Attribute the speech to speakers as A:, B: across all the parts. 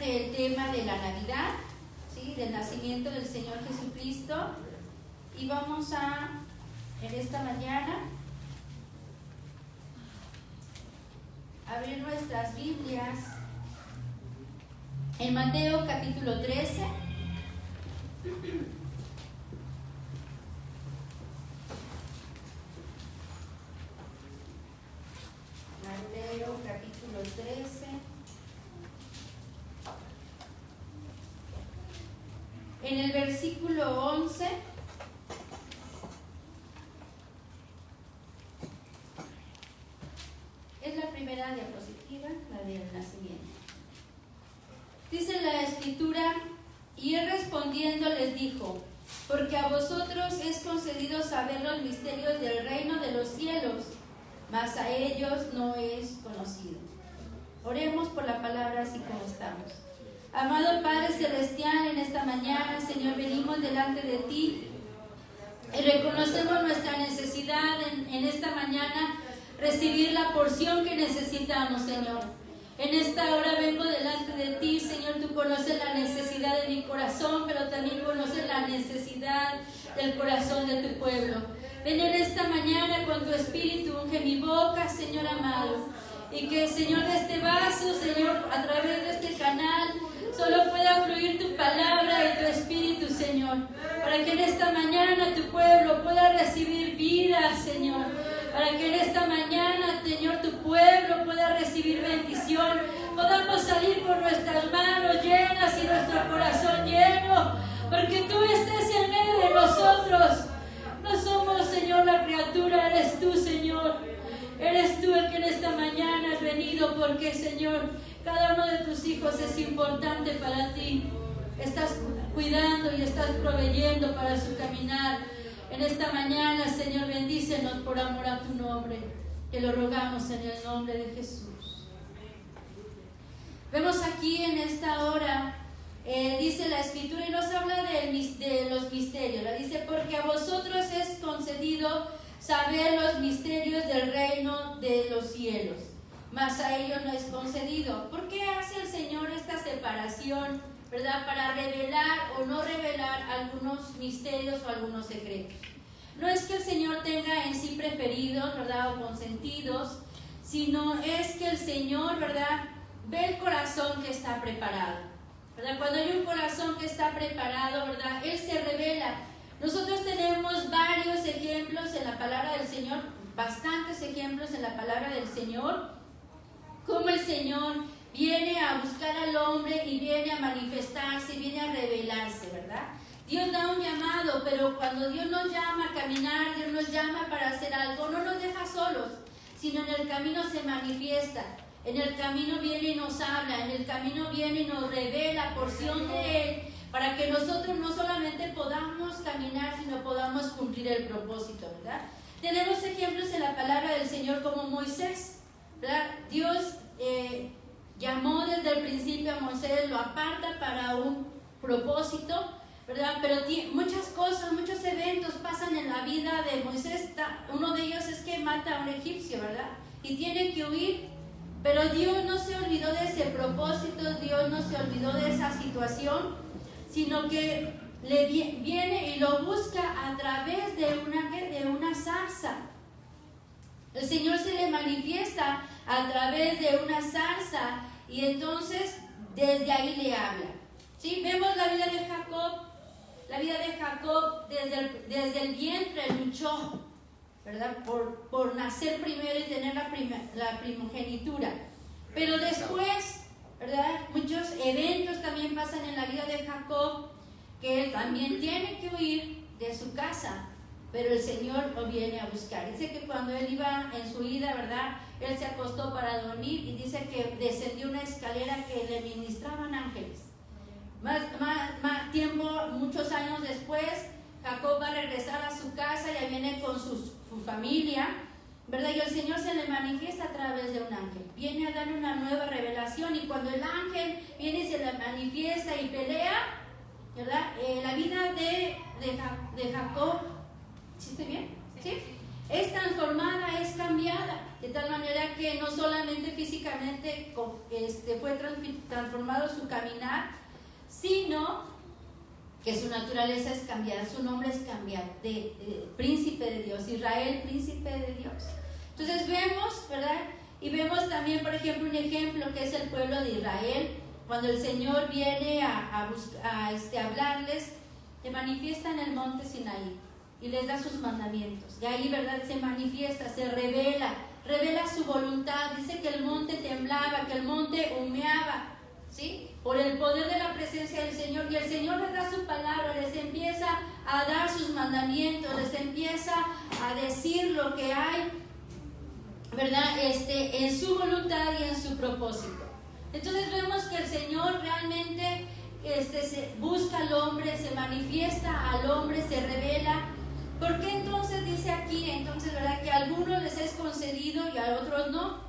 A: del tema de la Navidad, ¿sí? Del nacimiento del Señor Jesucristo. Y vamos en esta mañana, abrir nuestras Biblias en Mateo capítulo 13. Mateo capítulo 13. En el versículo 11. Es la primera diapositiva, la del nacimiento. Dice la Escritura: y él respondiendo les dijo: porque a vosotros es concedido saber los misterios del reino de los cielos, mas a ellos no es conocido. Oremos por la palabra así como estamos. Amado Padre Celestial, en esta mañana, Señor, venimos delante de ti y reconocemos nuestra necesidad en esta mañana, recibir la porción que necesitamos, Señor. En esta hora vengo delante de ti, Señor. Tú conoces la necesidad de mi corazón, pero también conoces la necesidad del corazón de tu pueblo. Ven en esta mañana con tu espíritu, unge mi boca, Señor amado, y que, Señor, de este vaso, Señor, a través de este canal, solo pueda fluir tu palabra y tu espíritu, Señor, para que en esta mañana tu pueblo pueda recibir vida, Señor, para que en esta mañana, Señor, tu pueblo pueda recibir bendición, podamos salir con nuestras manos llenas y nuestro corazón lleno, porque tú estés en medio de nosotros. No somos, Señor, la criatura, eres tú, Señor. Eres tú el que en esta mañana has venido, porque, Señor, cada uno de tus hijos es importante para ti. Estás cuidando y estás proveyendo para su caminar. En esta mañana, Señor, bendícenos por amor a tu nombre. Te lo rogamos en el nombre de Jesús. Vemos aquí en esta hora, dice la Escritura, y nos habla de los misterios. Dice: porque a vosotros es concedido saber los misterios del reino de los cielos, mas a ellos no es concedido. ¿Por qué hace el Señor esta separación, verdad? Para revelar o no revelar algunos misterios o algunos secretos. No es que el Señor tenga en sí preferidos, ¿verdad?, o consentidos, sino es que el Señor, ¿verdad?, ve el corazón que está preparado, ¿verdad? Cuando hay un corazón que está preparado, ¿verdad?, Él se revela. Nosotros tenemos varios ejemplos en la palabra del Señor, bastantes ejemplos en la palabra del Señor, cómo el Señor viene a buscar al hombre y viene a manifestarse, viene a revelarse, ¿verdad? Dios da un llamado, pero cuando Dios nos llama a caminar, Dios nos llama para hacer algo, no nos deja solos, sino en el camino se manifiesta, en el camino viene y nos habla, en el camino viene y nos revela porción de Él, para que nosotros no solamente podamos caminar, sino podamos cumplir el propósito, ¿verdad? Tenemos ejemplos en la palabra del Señor como Moisés, ¿verdad? Dios llamó desde el principio a Moisés, lo aparta para un propósito, ¿verdad? Pero muchas cosas, muchos eventos pasan en la vida de Moisés. Uno de ellos es que mata a un egipcio, ¿verdad? Y tiene que huir, pero Dios no se olvidó de ese propósito, Dios no se olvidó de esa situación, sino que le viene y lo busca a través de una zarza. El Señor se le manifiesta a través de una zarza y entonces desde ahí le habla. ¿Sí? Vemos la vida de Jacob. La vida de Jacob desde el vientre luchó, ¿verdad? Por nacer primero y tener la primogenitura. Pero después, ¿verdad?, muchos eventos también pasan en la vida de Jacob, que él también tiene que huir de su casa, pero el Señor lo viene a buscar. Dice que cuando él iba en su ida, ¿verdad?, él se acostó para dormir y dice que descendió una escalera que le ministraban ángeles. Más tiempo, muchos años después, Jacob va a regresar a su casa, ya viene con su familia, ¿verdad? Y el Señor se le manifiesta a través de un ángel. Viene a darle una nueva revelación, y cuando el ángel viene y se le manifiesta y pelea, ¿verdad? La vida de Jacob, ¿sí estoy bien? ¿Sí? Es transformada, es cambiada. de tal manera que no solamente físicamente fue transformado su caminar, sino que su naturaleza es cambiada, su nombre es cambiado, de príncipe de Dios, Israel, príncipe de Dios. Entonces vemos, ¿verdad? Y vemos también, por ejemplo, un ejemplo que es el pueblo de Israel, cuando el Señor viene a hablarles, se manifiesta en el monte Sinaí y les da sus mandamientos. Y ahí, ¿verdad? Se manifiesta, se revela su voluntad. Dice que el monte temblaba, que el monte humeaba, ¿sí? Por el poder de la presencia del Señor. Y el Señor les da su palabra, les empieza a dar sus mandamientos, les empieza a decir lo que hay, ¿verdad? En su voluntad y en su propósito. Entonces vemos que el Señor realmente busca al hombre, se manifiesta al hombre, se revela. ¿Por qué entonces dice aquí, ¿verdad? Que a algunos les es concedido y a otros no?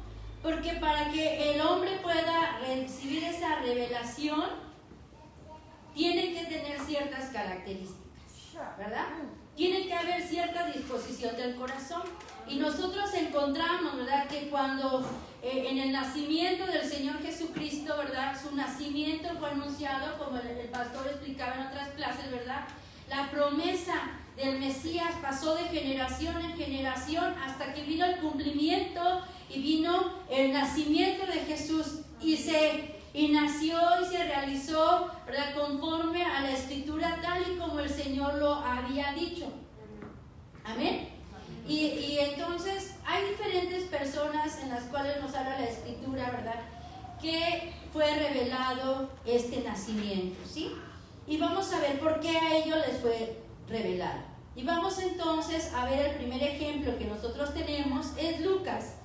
A: Porque para que el hombre pueda recibir esa revelación, tiene que tener ciertas características, ¿verdad? Tiene que haber cierta disposición del corazón. Y nosotros encontramos, ¿verdad?, que cuando en el nacimiento del Señor Jesucristo, ¿verdad?, su nacimiento fue anunciado, como el pastor explicaba en otras clases, ¿verdad?, la promesa del Mesías pasó de generación en generación hasta que vino el cumplimiento y vino el nacimiento de Jesús y nació y se realizó, ¿verdad?, conforme a la Escritura tal y como el Señor lo había dicho. Amén. Y entonces hay diferentes personas en las cuales nos habla la Escritura, ¿verdad?, que fue revelado este nacimiento, ¿sí? Y vamos a ver por qué a ellos les fue revelado. Y vamos entonces a ver el primer ejemplo que nosotros tenemos, es Lucas.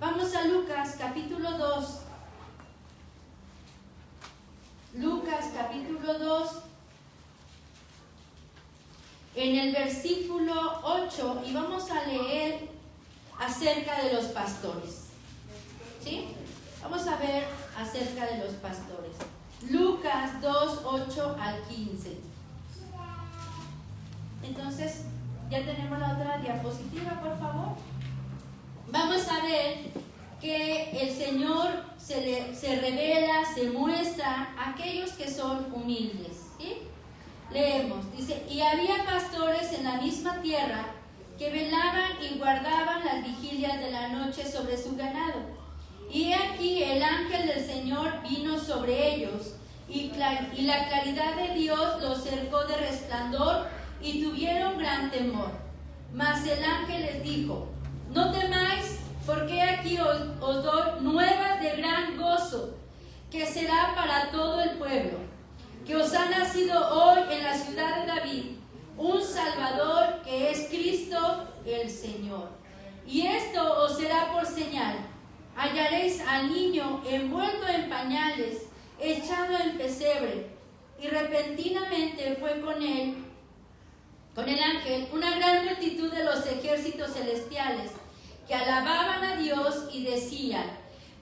A: Vamos a Lucas capítulo 2. Lucas capítulo 2. En el versículo 8, y vamos a leer acerca de los pastores, ¿sí? Vamos a ver acerca de los pastores. Lucas 2, 8 al 15. Entonces, ya tenemos la otra diapositiva, por favor. Vamos a ver que el Señor se revela, se muestra a aquellos que son humildes, ¿sí? Leemos, dice, y había pastores en la misma tierra que velaban y guardaban las vigilias de la noche sobre su ganado. Y aquí el ángel del Señor vino sobre ellos, y la claridad de Dios los cercó de resplandor, y tuvieron gran temor. Mas el ángel les dijo, no temáis, porque aquí os doy nuevas de gran gozo, que será para todo el pueblo, que os ha nacido hoy en la ciudad de David un Salvador, que es Cristo el Señor. Y esto os será por señal: hallaréis al niño envuelto en pañales, echado en pesebre. Y repentinamente fue con el ángel, una gran multitud de los ejércitos celestiales, que alababan a Dios y decían,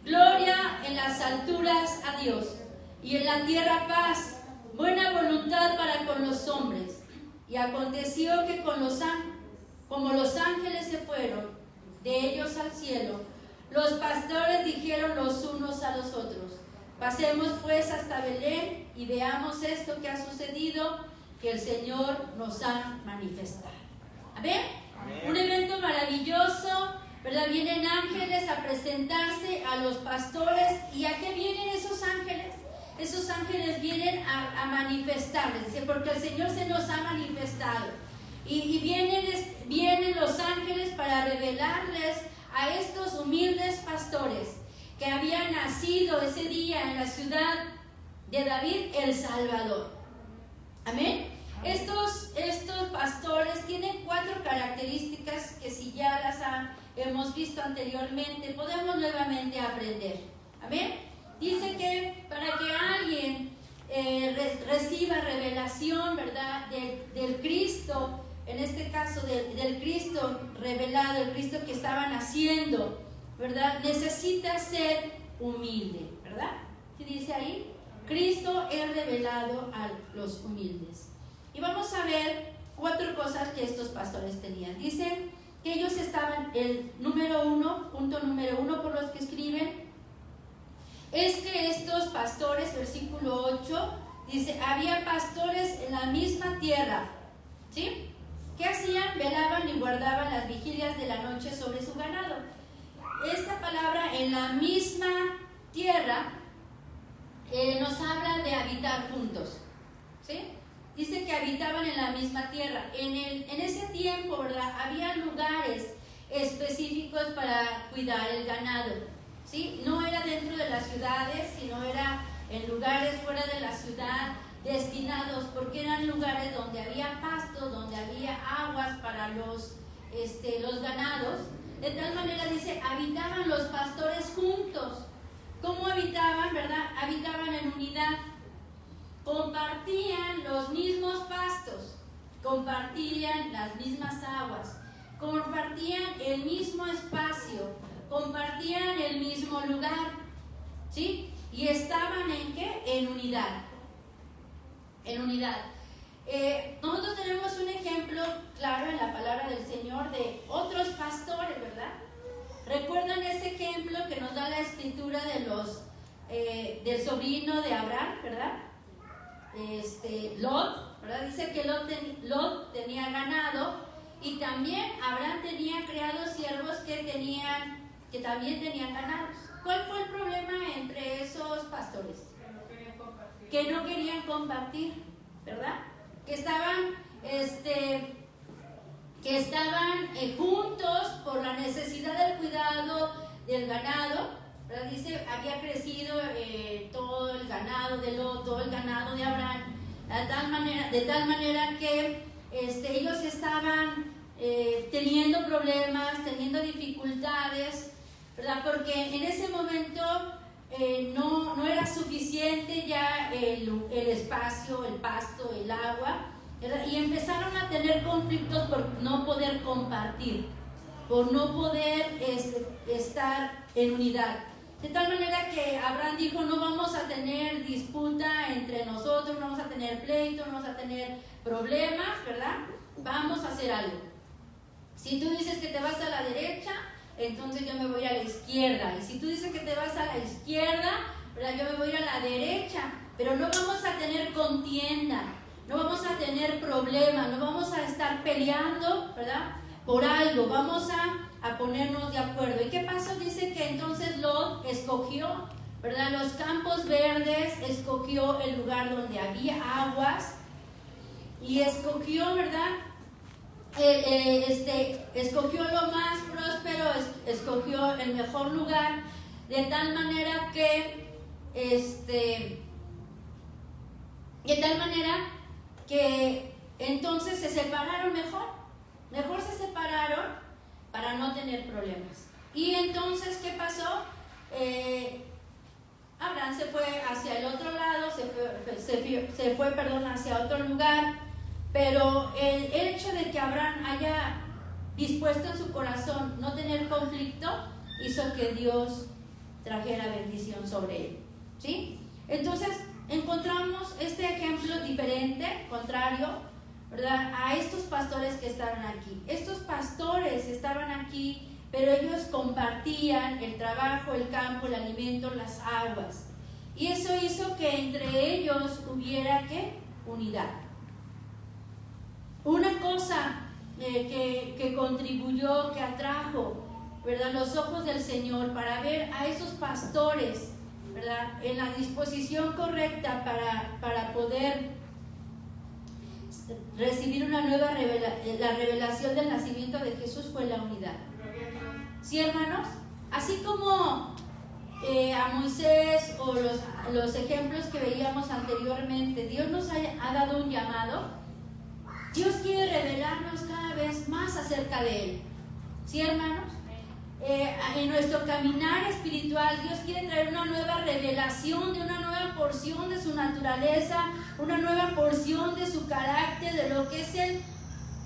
A: gloria en las alturas a Dios, y en la tierra paz, buena voluntad para con los hombres. Y aconteció que como los ángeles se fueron de ellos al cielo, los pastores dijeron los unos a los otros, pasemos pues hasta Belén y veamos esto que ha sucedido, que el Señor nos ha manifestado. ¿Amén? Amén. Un evento maravilloso, ¿verdad? Vienen ángeles a presentarse a los pastores. ¿Y a qué vienen esos ángeles? Esos ángeles vienen a manifestarles, dice, porque el Señor se nos ha manifestado. Y vienen los ángeles para revelarles a estos humildes pastores que habían nacido ese día en la ciudad de David, el Salvador. Amén. Estos pastores tienen 4 características que, si ya las hemos visto anteriormente, podemos nuevamente aprender. Amén. Dice que para que alguien reciba revelación, ¿verdad?, del Cristo, en este caso del Cristo revelado, el Cristo que estaba naciendo, ¿verdad?, necesita ser humilde, ¿verdad? ¿Sí dice ahí? Cristo es revelado a los humildes. Y vamos a ver 4 cosas que estos pastores tenían. Dicen que ellos estaban, el punto número uno por los que escriben, es que estos pastores, versículo 8, dice, había pastores en la misma tierra, ¿sí? ¿Qué hacían? Velaban y guardaban las vigilias de la noche sobre su ganado. Esta palabra, en la misma tierra, nos habla de habitar juntos, ¿sí? Dice que habitaban en la misma tierra. En ese tiempo, ¿verdad?, había lugares específicos para cuidar el ganado, ¿sí? No era dentro de las ciudades, sino era en lugares fuera de la ciudad, destinados, porque eran lugares donde había pasto, donde había aguas para los ganados. De tal manera, dice, habitaban los pastores juntos. ¿Cómo habitaban, verdad? Habitaban en unidad. Compartían los mismos pastos, compartían las mismas aguas, compartían el mismo espacio, compartían el mismo lugar, ¿sí? Y estaban ¿en qué? En unidad. En unidad. Nosotros tenemos un ejemplo claro en la palabra del Señor de otros pastores, ¿verdad? ¿Recuerdan ese ejemplo que nos da la escritura de del sobrino de Abraham, ¿verdad? Lot, ¿verdad? Dice que Lot tenía ganado y también Abraham tenía criados siervos que también tenían ganados. ¿Cuál fue el problema entre esos pastores? Que no querían compartir, ¿verdad? Que estaban juntos por la necesidad del cuidado del ganado, ¿verdad? Dice, había crecido todo el ganado de Lot, todo el ganado de Abraham, de tal manera que ellos estaban teniendo problemas, teniendo dificultades, ¿verdad? Porque en ese momento no era suficiente ya el espacio, el pasto, el agua, ¿verdad? Y empezaron a tener conflictos por no poder compartir, por no poder estar en unidad. De tal manera que Abraham dijo, no vamos a tener disputa entre nosotros, no vamos a tener pleito, no vamos a tener problemas, ¿verdad? Vamos a hacer algo. Si tú dices que te vas a la derecha, entonces yo me voy a la izquierda. Y si tú dices que te vas a la izquierda, ¿verdad?, yo me voy a la derecha. Pero no vamos a tener contienda, no vamos a tener problemas, no vamos a estar peleando, ¿verdad?, por algo. Vamos a ponernos de acuerdo. ¿Y qué pasó? Dice que entonces Lot escogió, ¿verdad?, los campos verdes, escogió el lugar donde había aguas y escogió, ¿verdad?, escogió lo más próspero, escogió el mejor lugar, de tal manera que entonces se separaron mejor se separaron para no tener problemas. Y entonces, ¿qué pasó? Abraham se fue hacia el otro lado, se fue hacia otro lugar. Pero el hecho de que Abraham haya dispuesto en su corazón no tener conflicto hizo que Dios trajera bendición sobre él, ¿sí? Entonces encontramos este ejemplo diferente, contrario, ¿verdad?, a estos pastores que estaban aquí. Estos pastores estaban aquí, pero ellos compartían el trabajo, el campo, el alimento, las aguas. Y eso hizo que entre ellos hubiera ¿qué? Unidad. Una cosa que contribuyó, que atrajo, ¿verdad?, los ojos del Señor para ver a esos pastores, ¿verdad?, en la disposición correcta para poder recibir una nueva la revelación del nacimiento de Jesús, fue la unidad. ¿Sí, hermanos? Así como a Moisés o los ejemplos que veíamos anteriormente, Dios nos ha dado un llamado. Dios quiere revelarnos cada vez más acerca de Él. ¿Sí, hermanos? En nuestro caminar espiritual, Dios quiere traer una nueva revelación de una nueva porción de su naturaleza, una nueva porción de su carácter, de lo que es Él,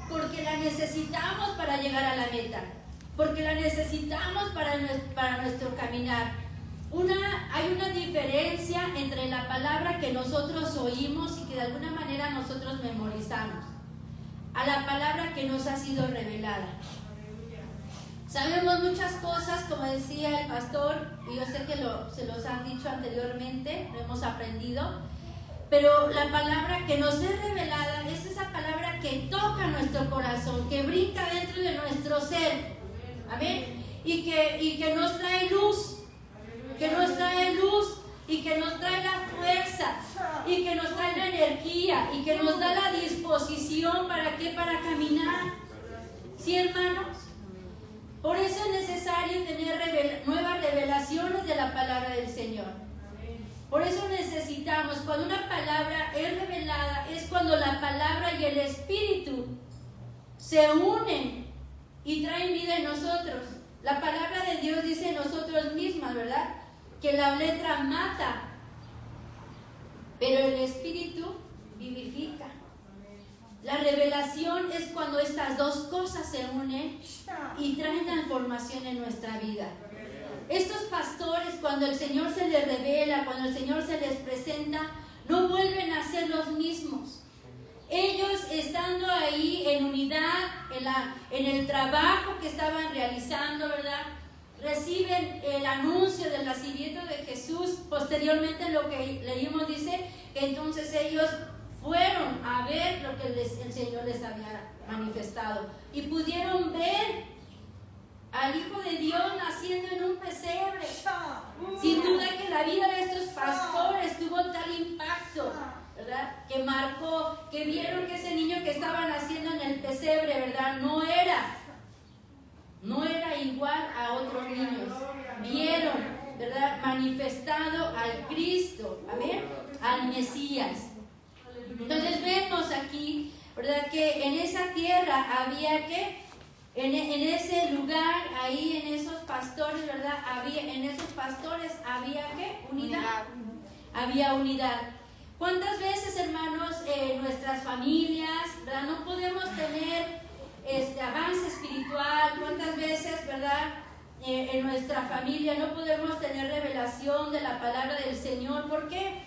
A: porque la necesitamos para llegar a la meta, porque la necesitamos para nuestro caminar. Hay una diferencia entre la palabra que nosotros oímos y que de alguna manera nosotros memorizamos, a la palabra que nos ha sido revelada. Sabemos muchas cosas, como decía el pastor, y yo sé que se los han dicho anteriormente, lo hemos aprendido, pero la palabra que nos es revelada es esa palabra que toca nuestro corazón, que brinca dentro de nuestro ser, amén, y que nos trae luz, y que nos trae la fuerza, y que nos trae la energía, y que nos da la disposición, ¿para qué? Para caminar, ¿sí, hermanos? Por eso es necesario tener nuevas revelaciones de la palabra del Señor. Por eso necesitamos, cuando una palabra es revelada, es cuando la palabra y el Espíritu se unen y traen vida en nosotros. La palabra de Dios dice en nosotros mismas, ¿verdad? Que la letra mata, pero el Espíritu vivifica. La revelación es cuando estas dos cosas se unen y traen transformación en nuestra vida. Estos pastores, cuando el Señor se les revela, cuando el Señor se les presenta, no vuelven a ser los mismos. Ellos, estando ahí en unidad, en el trabajo que estaban realizando, ¿verdad?, reciben el anuncio del nacimiento de Jesús. Posteriormente, lo que leímos dice que entonces ellos fueron a ver lo que el Señor les había manifestado y pudieron ver al Hijo de Dios naciendo en un pesebre. Sin duda que la vida de estos pastores tuvo tal impacto, ¿verdad?, que marcó, que vieron que ese niño que estaba naciendo en el pesebre, ¿verdad?, no era igual a otros niños. Vieron, ¿verdad?, manifestado al Cristo, amén, al Mesías. Entonces vemos aquí, ¿verdad?, que en esa tierra había que, en ese lugar, ahí en esos pastores, ¿verdad?, en esos pastores había que unidad. Había unidad. ¿Cuántas veces, hermanos, en nuestras familias, ¿verdad?, no podemos tener avance espiritual? ¿Cuántas veces, verdad, en nuestra familia no podemos tener revelación de la palabra del Señor? ¿Por qué?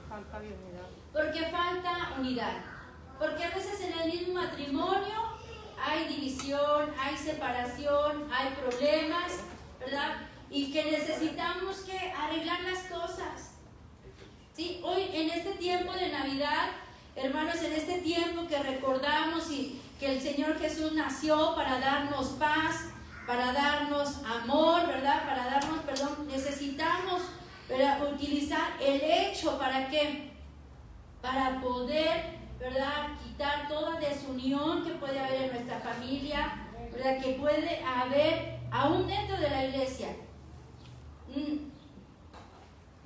B: Falta de unidad.
A: Porque falta unidad. Porque a veces en el mismo matrimonio hay división, hay separación, hay problemas, ¿verdad? Y que necesitamos que arreglar las cosas. ¿Sí? Hoy, en este tiempo de Navidad, hermanos, en este tiempo que recordamos y que el Señor Jesús nació para darnos paz, para darnos amor, ¿verdad?, para darnos perdón, necesitamos, ¿verdad?, utilizar el hecho para que, para poder, ¿verdad?, quitar toda desunión que puede haber en nuestra familia, ¿verdad?, que puede haber aún dentro de la iglesia.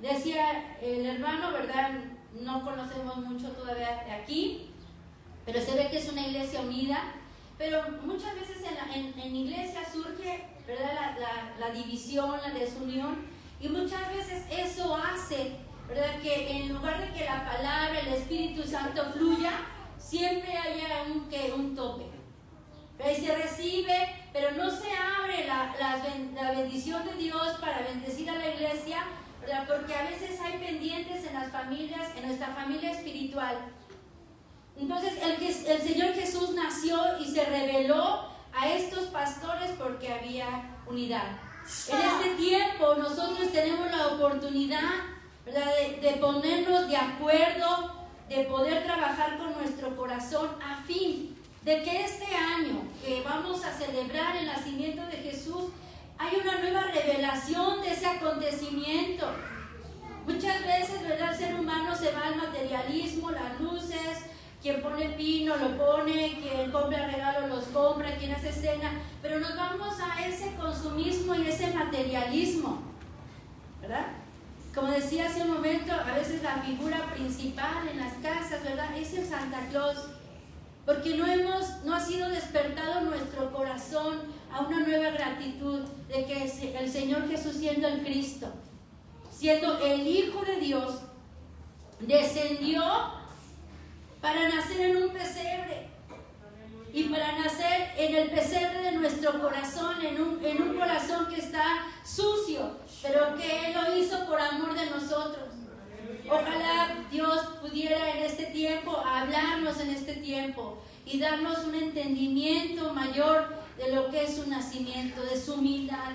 A: Decía el hermano, ¿verdad?, no conocemos mucho todavía de aquí, pero se ve que es una iglesia unida, pero muchas veces en iglesia surge, ¿verdad?, la división, la desunión, y muchas veces eso hace, ¿verdad?, que en lugar de que la palabra, el Espíritu Santo fluya, siempre haya un tope. Pero se recibe, pero no se abre la bendición de Dios para bendecir a la iglesia, ¿verdad?, porque a veces hay pendientes en las familias, en nuestra familia espiritual. Entonces el Señor Jesús nació y se reveló a estos pastores porque había unidad. En este tiempo nosotros tenemos la oportunidad, ¿verdad?, de ponernos de acuerdo, de poder trabajar con nuestro corazón a fin de que este año que vamos a celebrar el nacimiento de Jesús hay una nueva revelación de ese acontecimiento. Muchas veces, ¿verdad?, el ser humano se va al materialismo, las luces, quien pone pino lo pone, quien compra regalos los compra, quien hace cena, pero nos vamos a ese consumismo y ese materialismo, ¿verdad? Como decía hace un momento, a veces la figura principal en las casas, ¿verdad?, es el Santa Claus, porque no ha sido despertado nuestro corazón a una nueva gratitud de que el Señor Jesús, siendo el Cristo, siendo el Hijo de Dios, descendió para nacer en un pesebre y para nacer en el pesebre de nuestro corazón, en un corazón que está sucio, pero que Él lo hizo por amor de nosotros. Ojalá Dios pudiera en este tiempo hablarnos en este tiempo y darnos un entendimiento mayor de lo que es su nacimiento, de su humildad.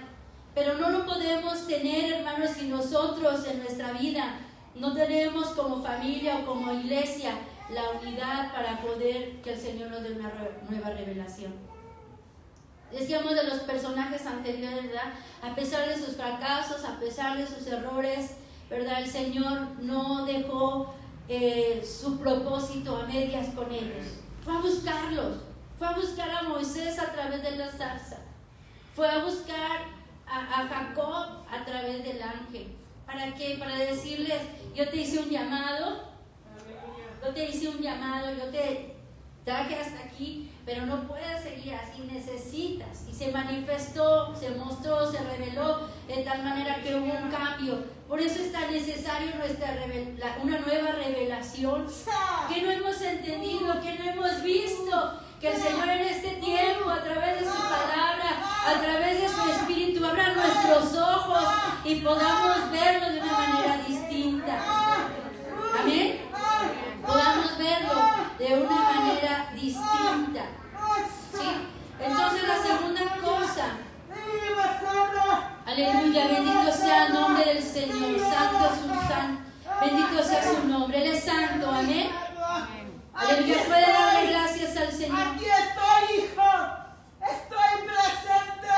A: Pero no lo podemos tener, hermanos, si nosotros en nuestra vida no tenemos como familia o como iglesia la unidad para poder que el Señor nos dé una nueva revelación. Decíamos de los personajes anteriores, ¿verdad? A pesar de sus fracasos, a pesar de sus errores, ¿verdad? El Señor no dejó su propósito a medias con ellos. Fue a buscarlos, fue a buscar a Moisés a través de la zarza, fue a buscar a Jacob a través del ángel. ¿Para qué? Para decirles, yo te hice un llamado, yo te traje hasta aquí, pero no puedes seguir así, necesitas. Y se manifestó, se mostró, se reveló de tal manera que hubo un cambio. Por eso es tan necesario una nueva revelación que no hemos entendido, que no hemos visto. Que el Señor en este tiempo, a través de su palabra, a través de su Espíritu, abra nuestros ojos y podamos verlo de una manera distinta. Amén. Podamos verlo de una manera distinta. ¿Sí? Entonces la segunda cosa, aleluya, bendito sea el nombre del Señor, bendito sea su nombre, Él es santo, amén. Aleluya, puede darle gracias al Señor.
C: Aquí estoy, hijo, estoy presente,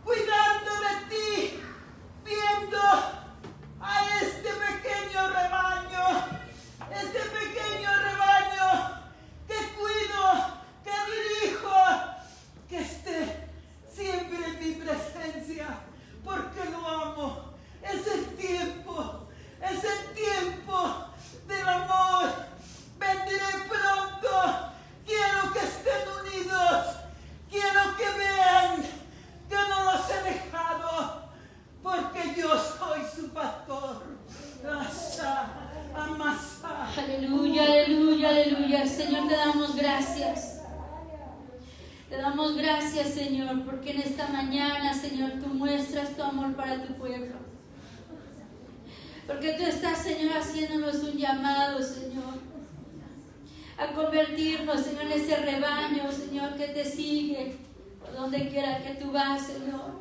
C: cuidando de ti, viendo a este pequeño rebaño que cuido, que dirijo, que esté siempre en mi presencia, porque lo amo. Es el tiempo del amor. Vendré pronto. Quiero que estén unidos. Quiero que vean que no los he dejado, porque yo soy su pastor.
A: Aleluya, aleluya, aleluya. Señor, te damos gracias. Te damos gracias, Señor, porque en esta mañana, Señor, tú muestras tu amor para tu pueblo. Porque tú estás, Señor, haciéndonos un llamado, Señor, a convertirnos, Señor, en ese rebaño, Señor, que te sigue por donde quiera que tú vas, Señor.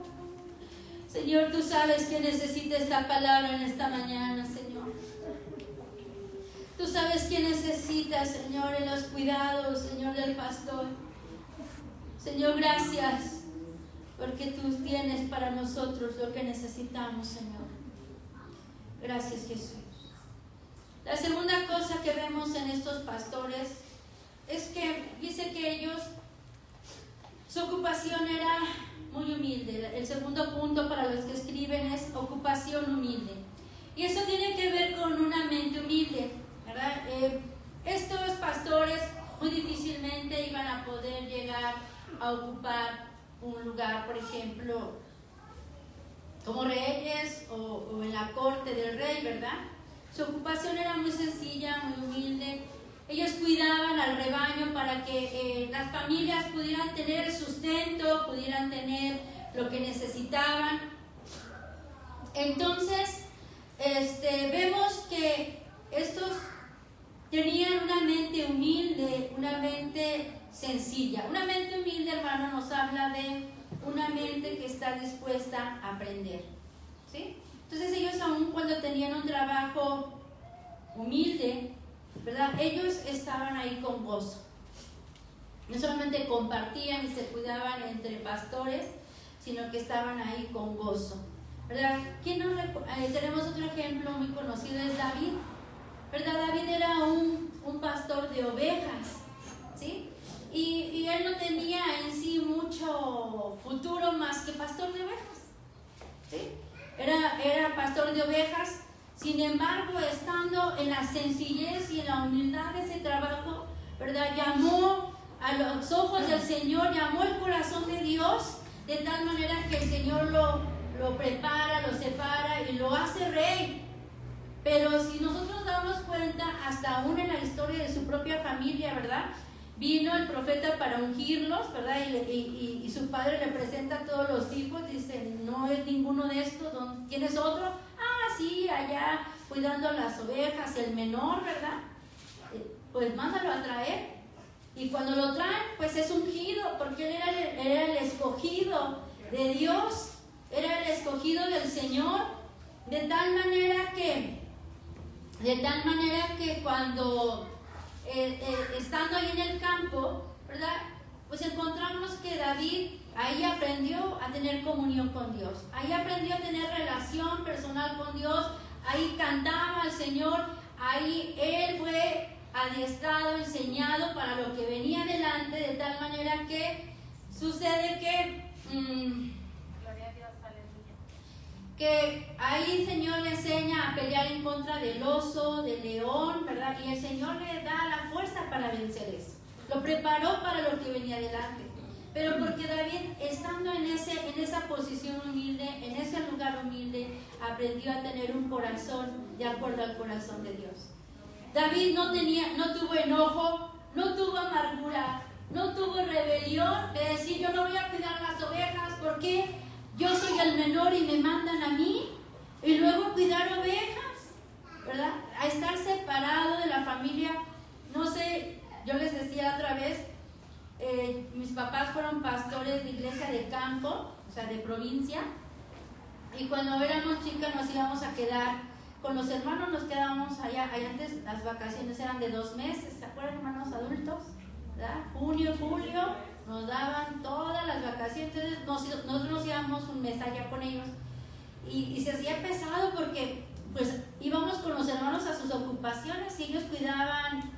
A: Señor, tú sabes que necesita esta palabra en esta mañana, Señor. Tú sabes que necesita, Señor, en los cuidados, Señor, del pastor. Señor, gracias, porque tú tienes para nosotros lo que necesitamos, Señor. Gracias, Jesús. La segunda cosa que vemos en estos pastores es que dice que ellos, su ocupación era muy humilde. El segundo punto para los que escriben es ocupación humilde. Y eso tiene que ver con una mente humilde, ¿verdad? Estos pastores muy difícilmente iban a poder llegar a ocupar un lugar, por ejemplo, como reyes o en la corte del rey, ¿verdad? Su ocupación era muy sencilla, muy humilde. Ellos cuidaban al rebaño para que las familias pudieran tener sustento, pudieran tener lo que necesitaban. Entonces, vemos que estos tenían una mente humilde, una mente sencilla. Una mente humilde, hermano, nos habla de una mente que está dispuesta a aprender, ¿sí? Entonces ellos, aun cuando tenían un trabajo humilde, ¿verdad? Ellos estaban ahí con gozo. No solamente compartían y se cuidaban entre pastores, sino que estaban ahí con gozo, ¿verdad? Tenemos otro ejemplo muy conocido, es David, ¿verdad? David era un pastor de ovejas, ¿sí? Y él no tenía en sí mucho futuro más que pastor de ovejas, ¿sí? Era pastor de ovejas. Sin embargo, estando en la sencillez y en la humildad de ese trabajo, ¿verdad? Llamó a los ojos del Señor, llamó el corazón de Dios, de tal manera que el Señor lo prepara, lo separa y lo hace rey. Pero si nosotros damos cuenta, hasta aún en la historia de su propia familia, ¿verdad? Vino el profeta para ungirlos, ¿verdad? Y su padre le presenta a todos los hijos, dice, no es ninguno de estos, ¿tienes otro? Ah, sí, allá cuidando las ovejas, el menor, ¿verdad? Pues mándalo a traer. Y cuando lo traen, pues es ungido, porque él era el escogido de Dios, era el escogido del Señor, de tal manera que cuando estando ahí en el campo, ¿verdad? Pues encontramos que David ahí aprendió a tener comunión con Dios, ahí aprendió a tener relación personal con Dios, ahí cantaba al Señor, ahí él fue adiestrado, enseñado para lo que venía delante, de tal manera que sucede que que ahí el Señor le enseña a pelear en contra del oso, del león, ¿verdad? Y el Señor le da la fuerza para vencer eso. Lo preparó para lo que venía delante. Pero porque David, estando en esa posición humilde, en ese lugar humilde, aprendió a tener un corazón de acuerdo al corazón de Dios. David no tuvo enojo, no tuvo amargura, no tuvo rebelión de decir yo no voy a cuidar las ovejas porque yo soy el menor y me mandan a mí, y luego cuidar ovejas, ¿verdad? A estar separado de la familia. No sé, yo les decía otra vez, mis papás fueron pastores de iglesia de campo, o sea, de provincia, y cuando éramos chicas nos íbamos a quedar con los hermanos, nos quedábamos allá antes las vacaciones eran de 2 meses, ¿se acuerdan, hermanos adultos? ¿Verdad? Junio, julio, nos daban todas las vacaciones, entonces nosotros nos íbamos un mes allá con ellos y se hacía pesado porque pues íbamos con los hermanos a sus ocupaciones y ellos cuidaban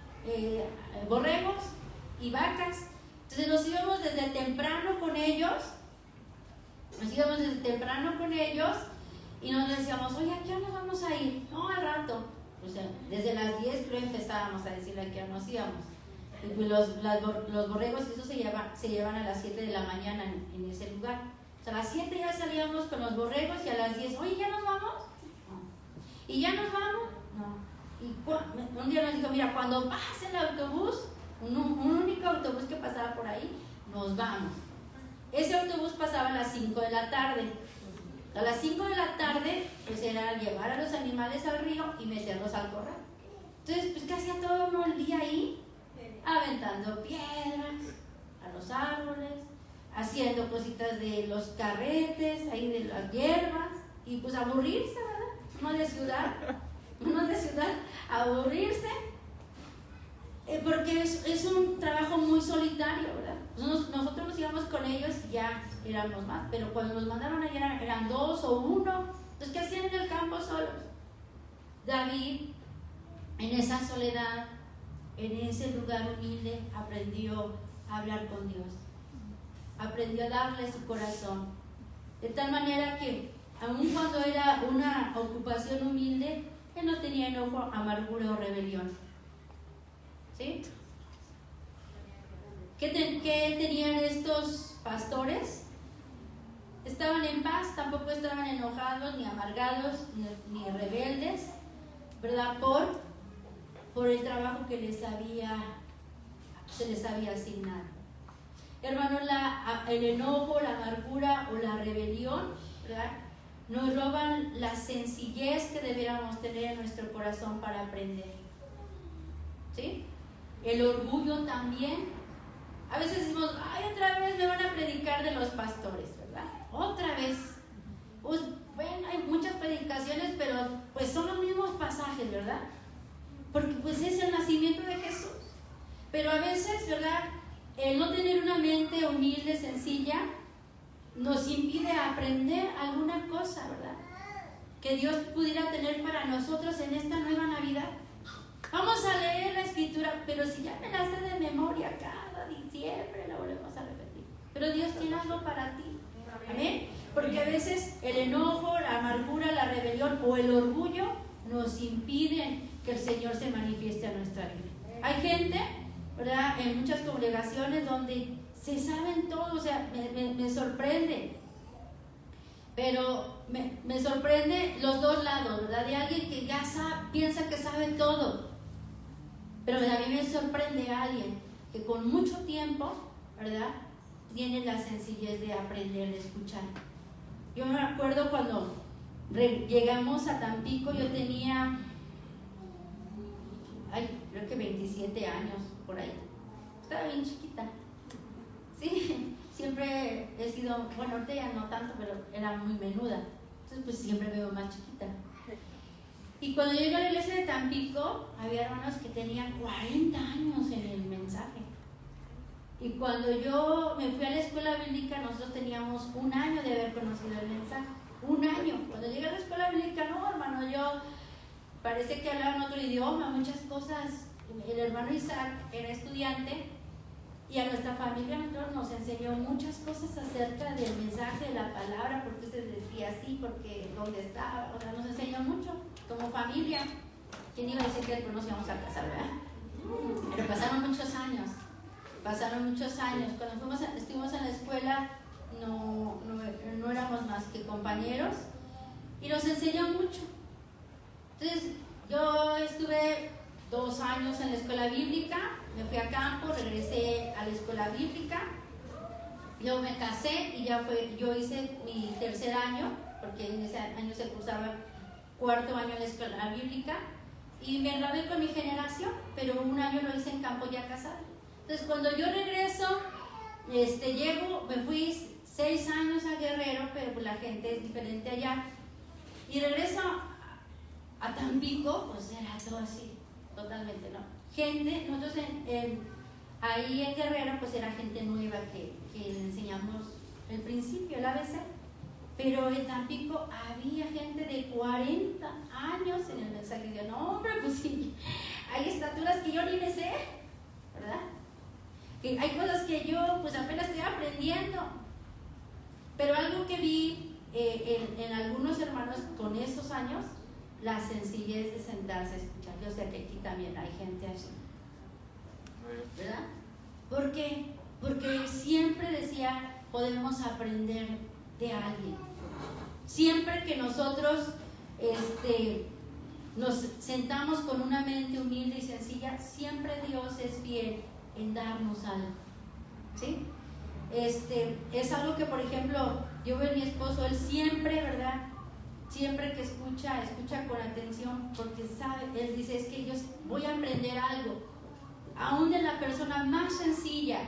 A: borregos y vacas, entonces nos íbamos desde temprano con ellos y nos decíamos, oye, ¿a qué hora nos vamos a ir? No, al rato, o sea, desde las 10 creo empezábamos a decirle a qué hora nos íbamos. Y pues los borregos, eso se llevan a las 7 de la mañana en ese lugar. O sea, a las 7 ya salíamos con los borregos y a las 10, oye, ¿ya nos vamos? No. ¿Y ya nos vamos? No. Y un día nos dijo, mira, cuando pase el autobús, un único autobús que pasaba por ahí, nos vamos. Ese autobús pasaba a las 5 de la tarde. A las 5 de la tarde, pues era llevar a los animales al río y meterlos al corral. Entonces, pues, ¿qué hacía todo uno el día ahí? Aventando piedras a los árboles, haciendo cositas de los carretes, ahí de las hierbas, y pues aburrirse, ¿verdad? Uno de ciudad, aburrirse, porque es un trabajo muy solitario, ¿verdad? Nosotros nos íbamos con ellos y ya éramos más, pero cuando nos mandaron allá eran 2 o 1, entonces ¿qué hacían en el campo solos? David, en esa soledad, en ese lugar humilde, aprendió a hablar con Dios, aprendió a darle su corazón, de tal manera que aun cuando era una ocupación humilde, él no tenía enojo, amargura o rebelión. ¿Sí? ¿Qué tenían estos pastores? Estaban en paz, tampoco estaban enojados, ni amargados, ni rebeldes, ¿verdad? Por el trabajo que se les había asignado. Hermanos, el enojo, la amargura o la rebelión, ¿verdad?, nos roban la sencillez que debiéramos tener en nuestro corazón para aprender. ¿Sí? El orgullo también. A veces decimos, ay, otra vez me van a predicar de los pastores, ¿verdad? Otra vez. Pues, bueno, hay muchas predicaciones, pero pues son los mismos pasajes, ¿verdad? Porque pues es el nacimiento de Jesús. Pero a veces, ¿verdad?, el no tener una mente humilde, sencilla, nos impide aprender alguna cosa, ¿verdad?, que Dios pudiera tener para nosotros en esta nueva Navidad. Vamos a leer la Escritura, pero si ya me la sé de memoria, cada diciembre la volvemos a repetir. Pero Dios tiene algo para ti. ¿Amén? Porque a veces el enojo, la amargura, la rebelión o el orgullo nos impiden que el Señor se manifieste a nuestra vida. Hay gente, ¿verdad?, en muchas congregaciones donde se saben todo, o sea, me sorprende. Pero me sorprende los dos lados, ¿verdad? De alguien que ya piensa que sabe todo. Pero a mí me sorprende a alguien que con mucho tiempo, ¿verdad?, tiene la sencillez de aprender, de escuchar. Yo me acuerdo cuando llegamos a Tampico, yo tenía, creo que 27 años, por ahí. estaba bien chiquita. Sí, siempre he sido, bueno, ahorita ya no tanto, pero era muy menuda. Entonces, pues siempre me veo más chiquita. Y cuando llegué a la iglesia de Tampico, había hermanos que tenían 40 años en el mensaje. Y cuando yo me fui a la escuela bíblica, nosotros teníamos 1 año de haber conocido el mensaje. 1 año. Cuando llegué a la escuela bíblica, no, hermano, yo parece que hablaban otro idioma, muchas cosas. El hermano Isaac era estudiante y a nuestra familia nos enseñó muchas cosas acerca del mensaje, de la palabra, por qué se decía así, porque dónde estaba, o sea, nos enseñó mucho como familia. ¿Quién iba a decir que después nos íbamos a casar, verdad? Pero pasaron muchos años. Cuando estuvimos en la escuela no éramos más que compañeros y nos enseñó mucho. Entonces yo estuve 2 años en la escuela bíblica, me fui a campo, regresé a la escuela bíblica, luego me casé y yo hice mi 3er año, porque en ese año se cursaba 4º año en la escuela bíblica, y me gradué con mi generación, pero 1 año lo hice en campo ya casado. Entonces cuando yo regreso, llego, me fui 6 años a Guerrero, pero pues la gente es diferente allá, y regreso a Tampico, pues era todo así, totalmente, ¿no? Gente, nosotros ahí en Guerrero, pues era gente nueva que le enseñamos el principio, el ABC, pero en Tampico había gente de 40 años en el mensaje. Y yo, no, hombre, pues sí, hay estaturas que yo ni me sé, ¿verdad? Que hay cosas que yo pues apenas estoy aprendiendo, pero algo que vi en algunos hermanos con esos años, la sencillez de sentarse a escuchar. Yo sé que aquí también hay gente así, ¿verdad? ¿Por qué? Porque siempre decía, podemos aprender de alguien. Siempre que nosotros nos sentamos con una mente humilde y sencilla, siempre Dios es fiel en darnos algo, ¿sí? Es algo que, por ejemplo, yo veo en mi esposo, él siempre, ¿verdad? Siempre que escucha con atención, porque sabe, él dice, es que yo voy a aprender algo. Aún de la persona más sencilla,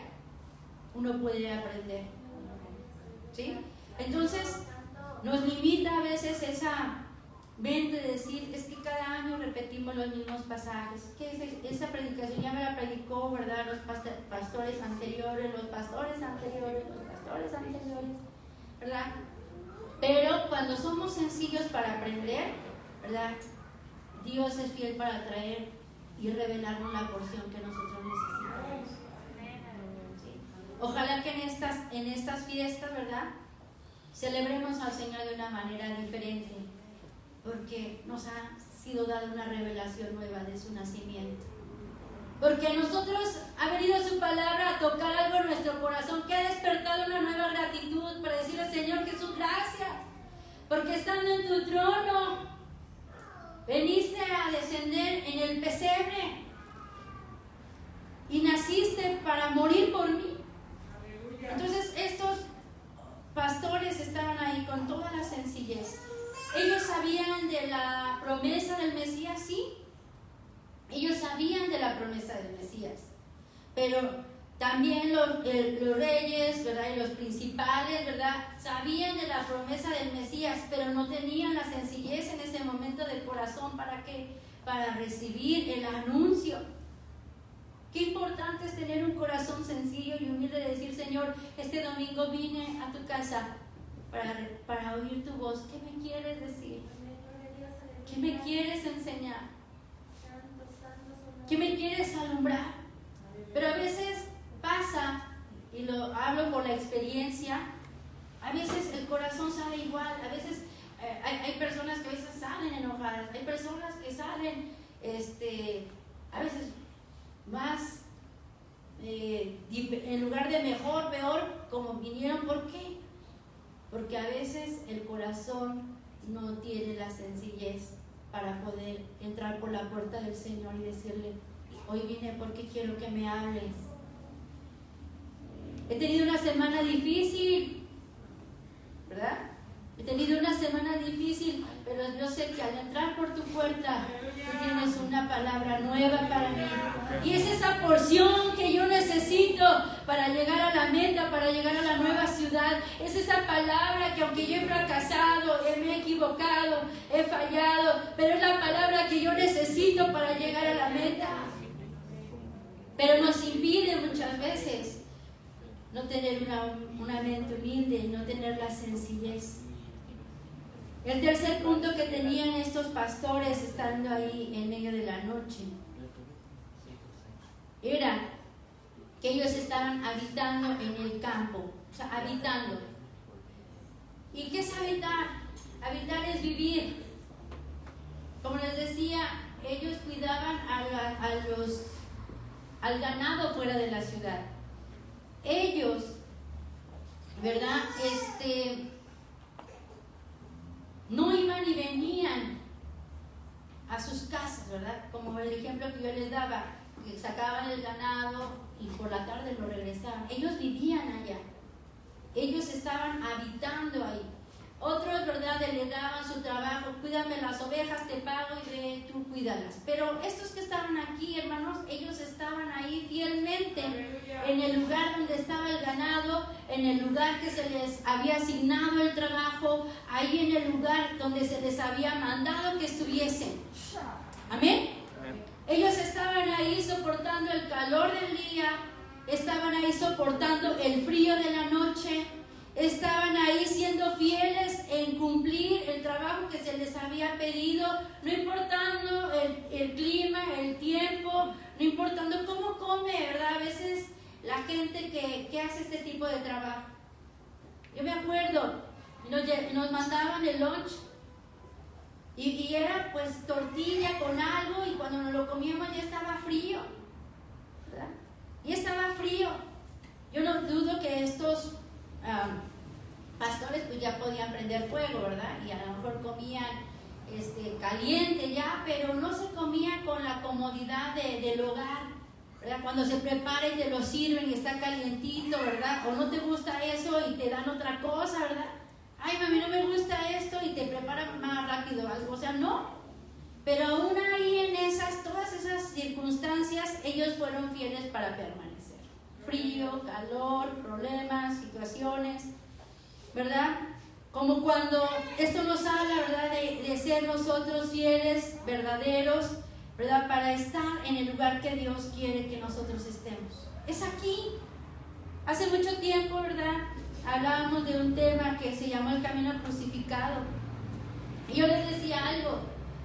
A: uno puede aprender, ¿sí? Entonces, nos limita a veces esa mente de decir, es que cada año repetimos los mismos pasajes, que esa predicación ya me la predicó, ¿verdad? Los pastores anteriores, ¿verdad? Pero cuando somos sencillos para aprender, ¿verdad? Dios es fiel para traer y revelarnos la porción que nosotros necesitamos. ¿Sí? Ojalá que en estas fiestas, ¿verdad?, celebremos al Señor de una manera diferente, porque nos ha sido dada una revelación nueva de su nacimiento. Porque a nosotros ha venido su palabra a tocar algo en nuestro corazón, que ha despertado una nueva gratitud para decirle, Señor Jesús, gracias, porque estando en tu trono, veniste a descender en el pesebre y naciste para morir por mí. Entonces estos pastores estaban ahí con toda la sencillez. Ellos sabían de la promesa del Mesías, sí. Ellos sabían de la promesa del Mesías. Pero también los reyes, ¿verdad?, y los principales, ¿verdad?, sabían de la promesa del Mesías, pero no tenían la sencillez en ese momento del corazón. ¿Para qué? Para recibir el anuncio. Qué importante es tener un corazón sencillo y humilde de decir, Señor, este domingo vine a tu casa para oír tu voz. ¿Qué me quieres decir? ¿Qué me quieres enseñar? ¿Qué me quieres alumbrar? Pero a veces pasa, y lo hablo por la experiencia, a veces el corazón sale igual, a veces hay personas que a veces salen enojadas, hay personas que salen a veces más en lugar de mejor, peor, como vinieron. ¿Por qué? Porque a veces el corazón no tiene la sencillez para poder entrar por la puerta del Señor y decirle, hoy vine porque quiero que me hables. He tenido una semana difícil, ¿verdad? He tenido una semana difícil, pero yo sé que al entrar por tu puerta, tú tienes una palabra nueva para mí. Y es esa porción que yo necesito. para llegar a la meta, para llegar a la nueva ciudad. Es esa palabra que aunque yo he fracasado, me he equivocado, he fallado, pero es la palabra que yo necesito para llegar a la meta. Pero nos impide muchas veces no tener una mente humilde, no tener la sencillez. El tercer punto que tenían estos pastores estando ahí en medio de la noche era que ellos estaban habitando en el campo, o sea, habitando. ¿Y qué es habitar? Habitar es vivir. Como les decía, ellos cuidaban al ganado fuera de la ciudad. Ellos, ¿verdad? No iban y venían a sus casas, ¿verdad? Como el ejemplo que yo les daba, que sacaban el ganado y por la tarde lo regresaban. Ellos vivían allá. Ellos estaban habitando ahí. Otros, ¿verdad?, delegaban su trabajo. Cuídame las ovejas, te pago y ve, tú cuídalas. Pero estos que estaban aquí, hermanos, ellos estaban ahí fielmente en el lugar donde estaba el ganado, en el lugar que se les había asignado el trabajo, ahí en el lugar donde se les había mandado que estuviesen. Amén. Ellos estaban ahí soportando el calor del día, estaban ahí soportando el frío de la noche, estaban ahí siendo fieles en cumplir el trabajo que se les había pedido, no importando el clima, el tiempo, no importando cómo come, ¿verdad? A veces la gente que hace este tipo de trabajo. Yo me acuerdo, nos mandaban el lunch y era pues tortilla con algo y cuando nos lo comíamos ya estaba frío, ¿verdad? Y estaba frío. Yo no dudo que estos pastores pues ya podían prender fuego, ¿verdad? Y a lo mejor comían caliente ya, pero no se comía con la comodidad del hogar, ¿verdad? Cuando se prepara y te lo sirven y está calientito, ¿verdad? O no te gusta eso y te dan otra cosa, ¿verdad? Ay, mami, no me gusta esto y te preparan más rápido algo, o sea, no. Pero aún ahí en todas esas circunstancias, ellos fueron fieles para permanecer. Frío, calor, problemas, situaciones, ¿verdad? Como cuando esto nos habla, ¿verdad? De ser nosotros fieles, verdaderos, ¿verdad? Para estar en el lugar que Dios quiere que nosotros estemos. Es aquí. Hace mucho tiempo, ¿verdad?, hablábamos de un tema que se llamó el camino crucificado. Y yo les decía algo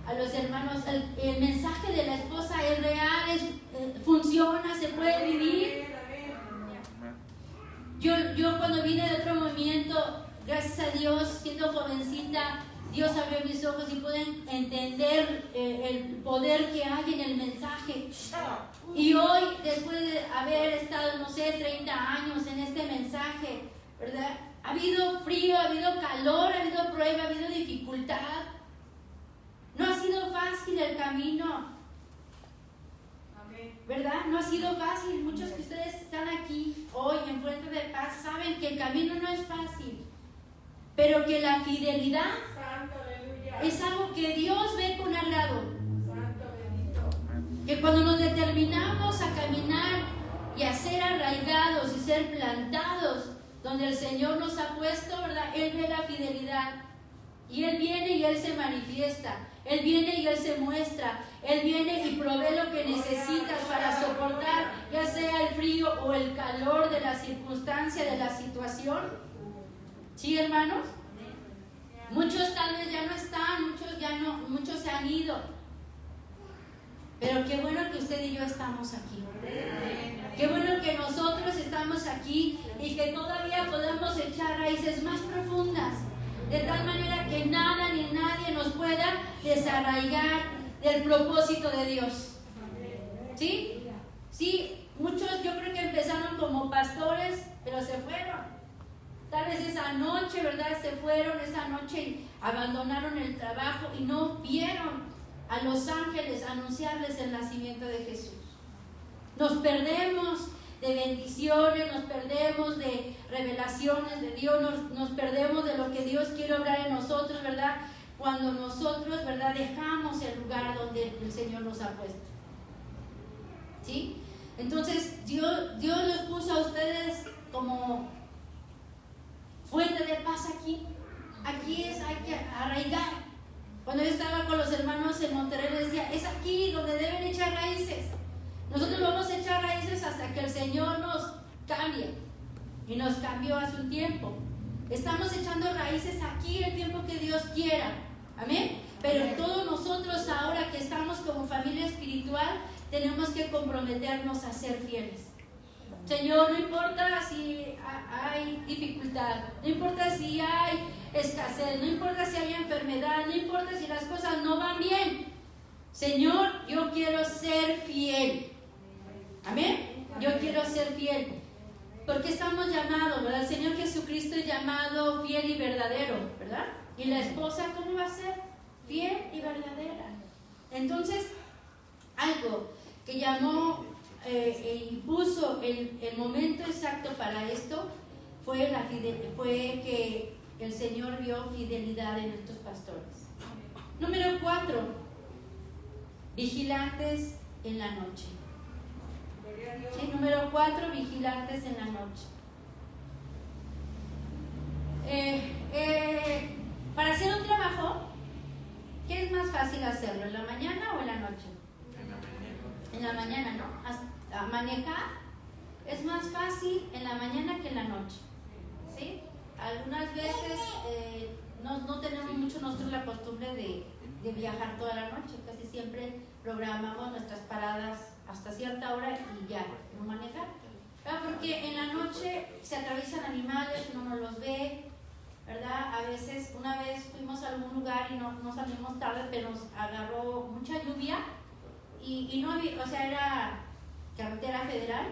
A: a los hermanos, el mensaje de la esposa es real, funciona, se puede vivir. Yo cuando vine de otro movimiento, gracias a Dios, siendo jovencita, Dios abrió mis ojos y pude entender el poder que hay en el mensaje. Y hoy, después de haber estado, no sé, 30 años en este mensaje, ¿verdad? Ha habido frío, ha habido calor, ha habido prueba, ha habido dificultad. No ha sido fácil el camino, ¿verdad? No ha sido fácil. Muchos de ustedes están aquí hoy en Fuente de Paz saben que el camino no es fácil, pero que la fidelidad es algo que Dios ve con agrado. Que cuando nos determinamos a caminar y a ser arraigados y ser plantados donde el Señor nos ha puesto, ¿verdad? Él ve la fidelidad y Él viene y Él se manifiesta. Él viene y Él se muestra. Él viene y provee lo que necesitas para soportar, ya sea el frío o el calor de la circunstancia, de la situación. ¿Sí, hermanos? Muchos tal vez ya no están, muchos se han ido. Pero qué bueno que usted y yo estamos aquí. Qué bueno que nosotros estamos aquí y que todavía podamos echar raíces más profundas, de tal manera que nada ni nadie nos pueda desarraigar del propósito de Dios. ¿Sí? Sí, muchos yo creo que empezaron como pastores, pero se fueron. Tal vez esa noche, ¿verdad? Se fueron esa noche y abandonaron el trabajo y no vieron a los ángeles anunciarles el nacimiento de Jesús. Nos perdemos de bendiciones, nos perdemos de revelaciones de Dios, nos perdemos de lo que Dios quiere obrar en nosotros, ¿verdad? Cuando nosotros, ¿verdad?, dejamos el lugar donde el Señor nos ha puesto. ¿Sí? Entonces Dios los puso a ustedes como fuente de paz aquí. Aquí hay que arraigar. Cuando yo estaba con los hermanos en Monterrey les decía, es aquí donde deben echar raíces. Nosotros vamos a echar raíces hasta que el Señor nos cambie. Y nos cambió hace un tiempo. Estamos echando raíces aquí el tiempo que Dios quiera. Amén. Pero todos nosotros ahora que estamos como familia espiritual tenemos que comprometernos a ser fieles. Señor, no importa si hay dificultad, no importa si hay escasez, no importa si hay enfermedad, no importa si las cosas no van bien. Señor, yo quiero ser fiel. Amén. Yo quiero ser fiel. Porque estamos llamados, ¿verdad? El Señor Jesucristo es llamado fiel y verdadero, ¿verdad? Y la esposa, ¿cómo va a ser? Fiel y verdadera. Entonces, algo que llamó e impuso el momento exacto para esto fue que el Señor vio fidelidad en estos pastores. Número 4, vigilantes en la noche. Sí, número 4, vigilantes en la noche. Para hacer un trabajo, ¿qué es más fácil hacerlo? ¿En la mañana o en la noche? En la mañana, ¿no? A manejar es más fácil en la mañana que en la noche, ¿sí? Algunas veces no tenemos mucho nosotros la costumbre de viajar toda la noche. Casi siempre programamos nuestras paradas hasta cierta hora y ya, no manejar. Porque en la noche se atraviesan animales, uno no los ve, ¿verdad? A veces, una vez fuimos a algún lugar y no salimos tarde, pero nos agarró mucha lluvia y no había, o sea, era carretera federal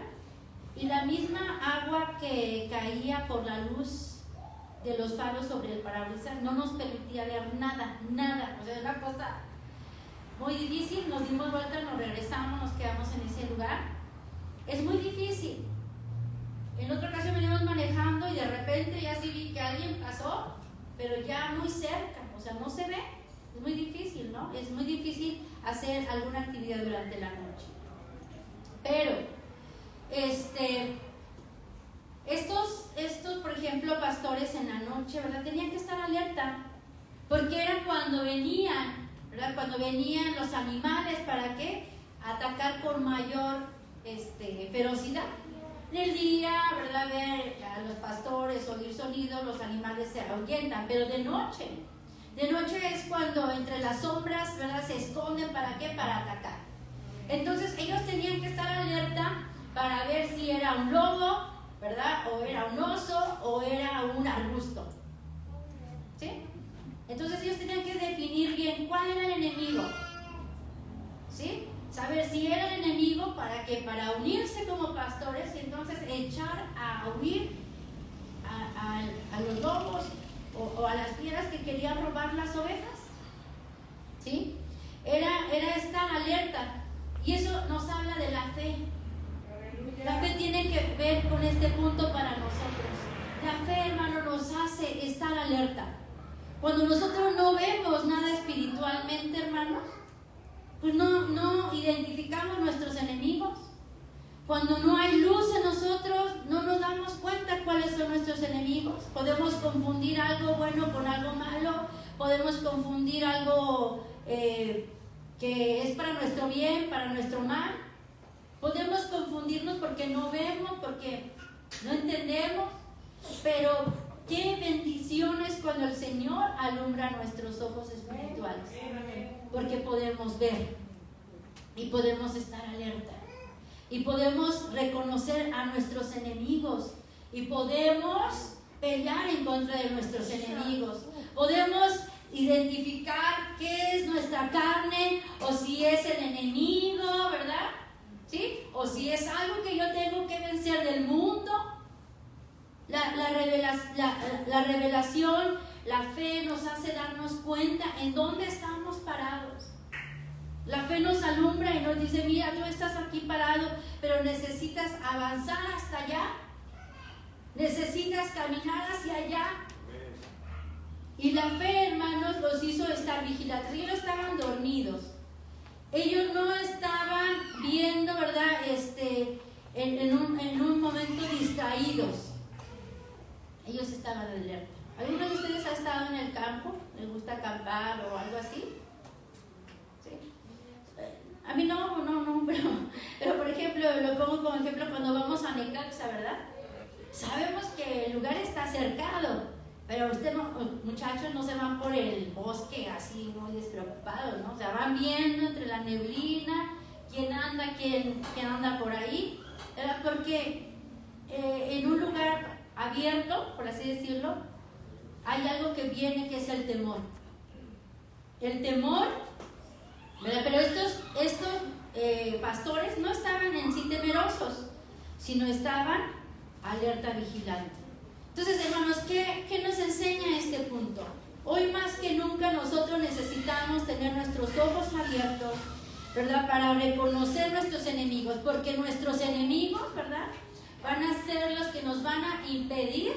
A: y la misma agua que caía por la luz de los faros sobre el parabrisas no nos permitía ver nada, o sea, era una cosa muy difícil. Nos dimos vuelta, nos regresamos, nos quedamos en ese lugar. Es muy difícil. En otra ocasión venimos manejando y de repente ya sí vi que alguien pasó, pero ya muy cerca, o sea, no se ve. Es muy difícil, ¿no? Es muy difícil hacer alguna actividad durante la noche. Pero, estos, por ejemplo, pastores en la noche, ¿verdad? Tenían que estar alerta, porque era cuando venían, ¿verdad? Cuando venían los animales, ¿para qué? Atacar con mayor ferocidad. En el día, ¿verdad? Ver a los pastores, oír sonidos, los animales se ahuyentan, pero de noche es cuando entre las sombras, ¿verdad? Se esconden, ¿para qué? Para atacar. Entonces ellos tenían que estar alerta para ver si era un lobo, ¿verdad? O era un oso, o era un arbusto. ¿Sí? Entonces ellos tenían que definir bien cuál era el enemigo. ¿Sí? Saber si era el enemigo para unirse como pastores y entonces echar a huir a los lobos o a las fieras que querían robar las ovejas. ¿Sí? Era estar alerta. Y eso nos habla de la fe. La fe tiene que ver con este punto para nosotros. La fe, hermano, nos hace estar alerta. Cuando nosotros no vemos nada espiritualmente, hermanos, pues no identificamos nuestros enemigos. Cuando no hay luz en nosotros, no nos damos cuenta cuáles son nuestros enemigos. Podemos confundir algo bueno con algo malo. Podemos confundir algo que es para nuestro bien, para nuestro mal. Podemos confundirnos porque no vemos, porque no entendemos. Pero qué bendiciones cuando el Señor alumbra nuestros ojos espirituales. Porque podemos ver y podemos estar alerta. Y podemos reconocer a nuestros enemigos. Y podemos pelear en contra de nuestros enemigos. Podemos identificar qué es nuestra carne, o si es el enemigo, ¿verdad? ¿Sí? O si es algo que yo tengo que vencer del mundo. La revelación, la fe nos hace darnos cuenta en dónde estamos parados. La fe nos alumbra y nos dice, mira, tú estás aquí parado, pero necesitas avanzar hasta allá. Necesitas caminar hacia allá. Y la fe, hermanos, los hizo estar vigilantes. Ellos estaban dormidos. Ellos no estaban viendo, ¿verdad? en un momento distraídos. Ellos estaban alerta. ¿Alguno de ustedes ha estado en el campo? ¿Les gusta acampar o algo así? ¿Sí? A mí no, pero por ejemplo, lo pongo como ejemplo cuando vamos a Necaxa, ¿verdad? Sabemos que el lugar está cercado, pero muchachos no se van por el bosque así muy despreocupados, ¿no? O sea, van viendo entre la neblina quién anda por ahí, ¿verdad? Porque en un lugar abierto, por así decirlo, hay algo que viene que es el temor. El temor, ¿verdad? Pero estos pastores no estaban en sí temerosos, sino estaban alerta vigilante. Entonces, hermanos, ¿qué nos enseña este punto? Hoy más que nunca nosotros necesitamos tener nuestros ojos abiertos, ¿verdad? Para reconocer nuestros enemigos, porque nuestros enemigos, ¿verdad?, van a ser los que nos van a impedir,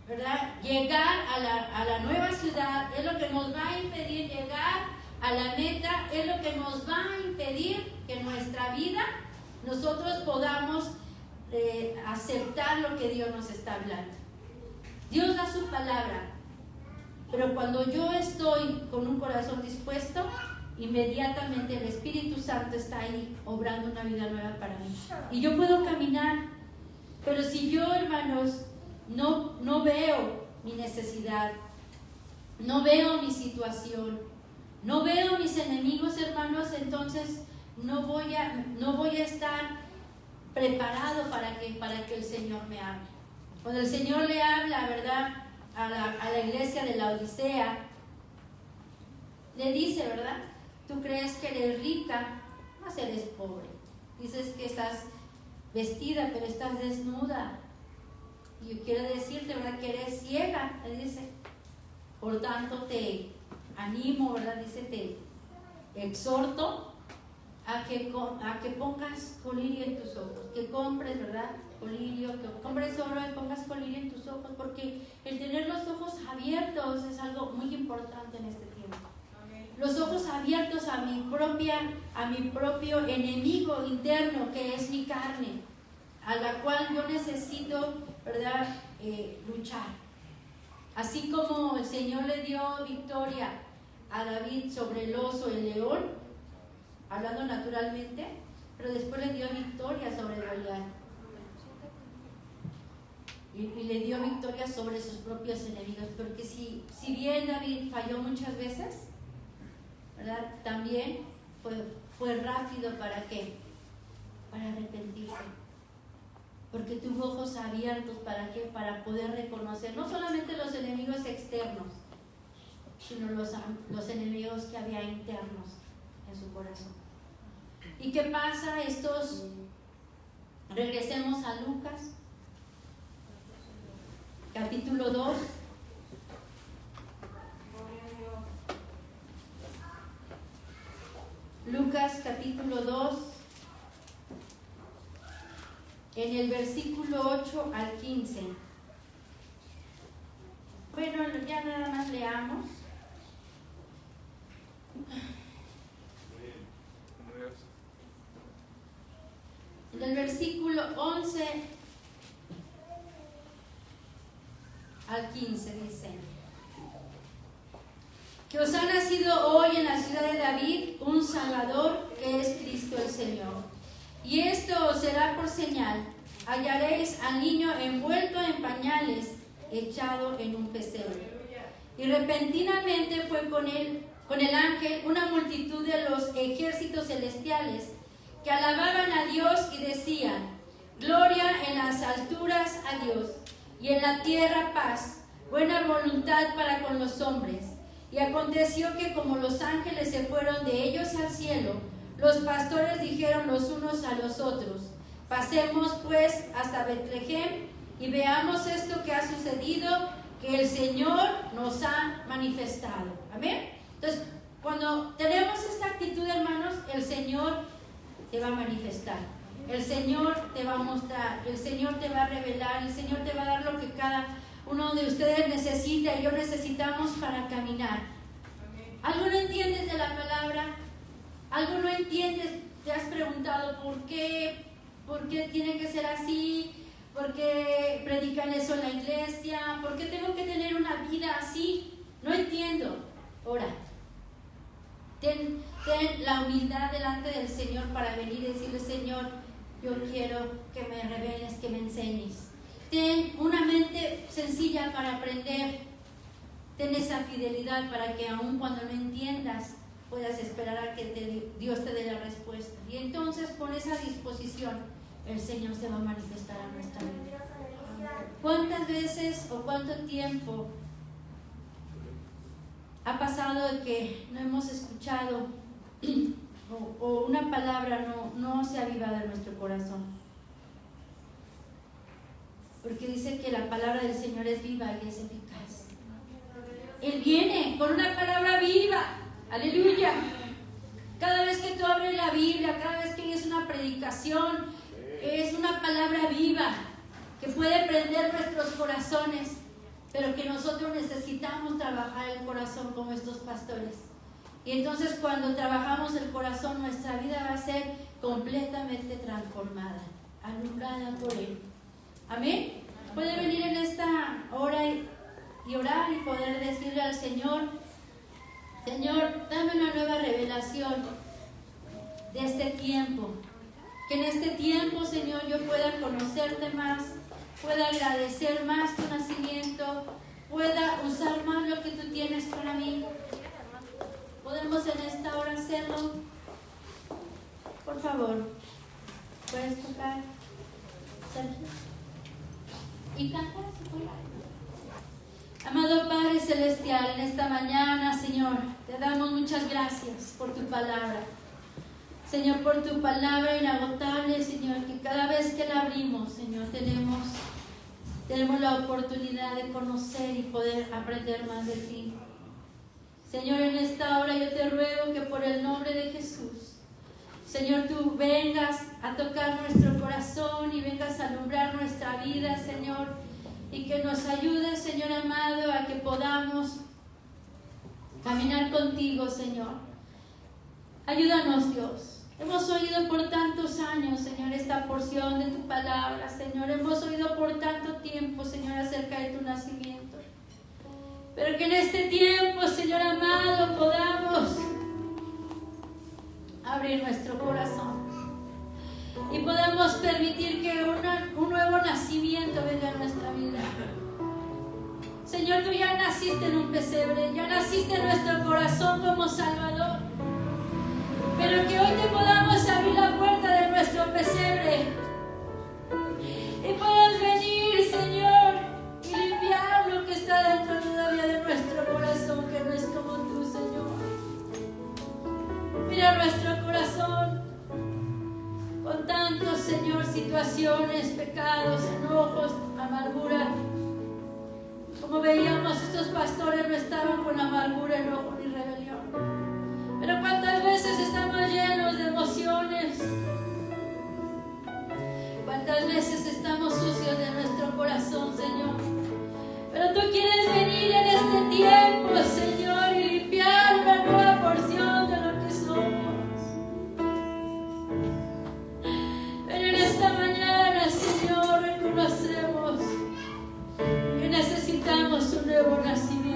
A: ¿verdad?, llegar a la nueva ciudad. Es lo que nos va a impedir llegar a la meta, es lo que nos va a impedir que en nuestra vida nosotros podamos aceptar lo que Dios nos está hablando. Dios da su palabra, pero cuando yo estoy con un corazón dispuesto, inmediatamente el Espíritu Santo está ahí obrando una vida nueva para mí y yo puedo caminar. Pero si yo, hermanos, no veo mi necesidad, no veo mi situación, no veo mis enemigos, hermanos, entonces no voy a estar preparado para que el Señor me hable. Cuando el Señor le habla, ¿verdad?, a la iglesia de la Odisea, le dice, ¿verdad?, tú crees que eres rica, mas eres pobre. Dices que estás vestida, pero estás desnuda. Y yo quiero decirte, ¿verdad?, que eres ciega, le dice. Por tanto, te animo, ¿verdad?, dice, te exhorto a que pongas colirio en tus ojos, que compres, ¿verdad?, colirio, que compres oro y pongas colirio en tus ojos, porque el tener los ojos abiertos es algo muy importante en este tiempo. Los ojos abiertos a mi propio enemigo interno, que es mi carne, a la cual yo necesito, ¿verdad?, luchar. Así como el Señor le dio victoria a David sobre el oso y el león, hablando naturalmente, pero después le dio victoria sobre Goliat. Y le dio victoria sobre sus propios enemigos, porque si bien David falló muchas veces, ¿verdad?, también fue rápido. ¿Para qué? Para arrepentirse, porque tuvo ojos abiertos. ¿Para qué? Para poder reconocer no solamente los enemigos externos, sino los enemigos que había internos en su corazón. ¿Y qué pasa? Regresemos a Lucas capítulo 2. Lucas capítulo 2, en el versículo 8 al 15. Bueno, ya nada más leamos. Del versículo 11 al 15 dice: que os ha nacido hoy en la ciudad de David un Salvador, que es Cristo el Señor. Y esto os será por señal: hallaréis al niño envuelto en pañales, echado en un pesebre. Y repentinamente fue con el ángel una multitud de los ejércitos celestiales, que alababan a Dios y decían: gloria en las alturas a Dios, y en la tierra paz, buena voluntad para con los hombres. Y aconteció que como los ángeles se fueron de ellos al cielo, los pastores dijeron los unos a los otros: pasemos pues hasta Betlehem y veamos esto que ha sucedido, que el Señor nos ha manifestado. Amén. Entonces, cuando tenemos esta actitud, hermanos, el Señor te va a manifestar, el Señor te va a mostrar, el Señor te va a revelar, el Señor te va a dar lo que cada uno de ustedes necesita y yo necesitamos para caminar. ¿Algo no entiendes de la palabra? ¿Algo no entiendes? ¿Te has preguntado por qué ¿Por qué tiene que ser así? ¿Por qué predican eso en la iglesia? ¿Por qué tengo que tener una vida así? No entiendo. Ora. Ten la humildad delante del Señor para venir y decirle: Señor, yo quiero que me reveles, que me enseñes. Ten una mente sencilla para aprender. Ten esa fidelidad para que aun cuando no entiendas, puedas esperar a que Dios te dé la respuesta. Y entonces, con esa disposición, el Señor se va a manifestar a nuestra vida. ¿Cuántas veces o cuánto tiempo ha pasado de que no hemos escuchado o una palabra no se ha avivado en nuestro corazón? Porque dice que la palabra del Señor es viva y es eficaz. Él viene con una palabra viva. Aleluya. Cada vez que tú abres la Biblia, cada vez que es una predicación, es una palabra viva que puede prender nuestros corazones, pero que nosotros necesitamos trabajar el corazón como estos pastores. Y entonces, cuando trabajamos el corazón, nuestra vida va a ser completamente transformada, alumbrada por Él. Amén. Puede venir en esta hora y orar y poder decirle al Señor: Señor, dame una nueva revelación de este tiempo. Que en este tiempo, Señor, yo pueda conocerte más, pueda agradecer más tu nacimiento, pueda usar más lo que tú tienes para mí. ¿Podemos en esta hora hacerlo? Por favor, ¿puedes tocar, Sergio? Y cantar, si puedes. Amado Padre Celestial, en esta mañana, Señor, te damos muchas gracias por tu palabra. Señor, por tu palabra inagotable, Señor, que cada vez que la abrimos, Señor, tenemos la oportunidad de conocer y poder aprender más de ti. Señor, en esta hora yo te ruego que por el nombre de Jesús, Señor, tú vengas a tocar nuestro corazón y vengas a alumbrar nuestra vida, Señor, y que nos ayudes, Señor amado, a que podamos caminar contigo, Señor. Ayúdanos, Dios. Hemos oído por tantos años, Señor, esta porción de tu palabra, Señor. Hemos oído por tanto tiempo, Señor, acerca de tu nacimiento. Pero que en este tiempo, Señor amado, podamos abrir nuestro corazón y podamos permitir que un nuevo nacimiento venga a nuestra vida. Señor, tú ya naciste en un pesebre, ya naciste en nuestro corazón como Salvador. Pero que hoy te podamos abrir la puerta de nuestro pesebre y puedas venir, Señor, y limpiar lo que está dentro todavía de nuestro corazón, que no es como tú, Señor. Mira nuestro corazón con tantos, Señor, situaciones, pecados, enojos, amargura. Como veíamos, estos pastores no estaban con amargura, enojo ni rebelión. Pero cuántas veces estamos llenos de emociones, cuántas veces estamos sucios de nuestro corazón, Señor. Pero tú quieres venir en este tiempo, Señor, y limpiar una nueva porción de lo que somos. Pero en esta mañana, Señor, reconocemos que necesitamos un nuevo nacimiento.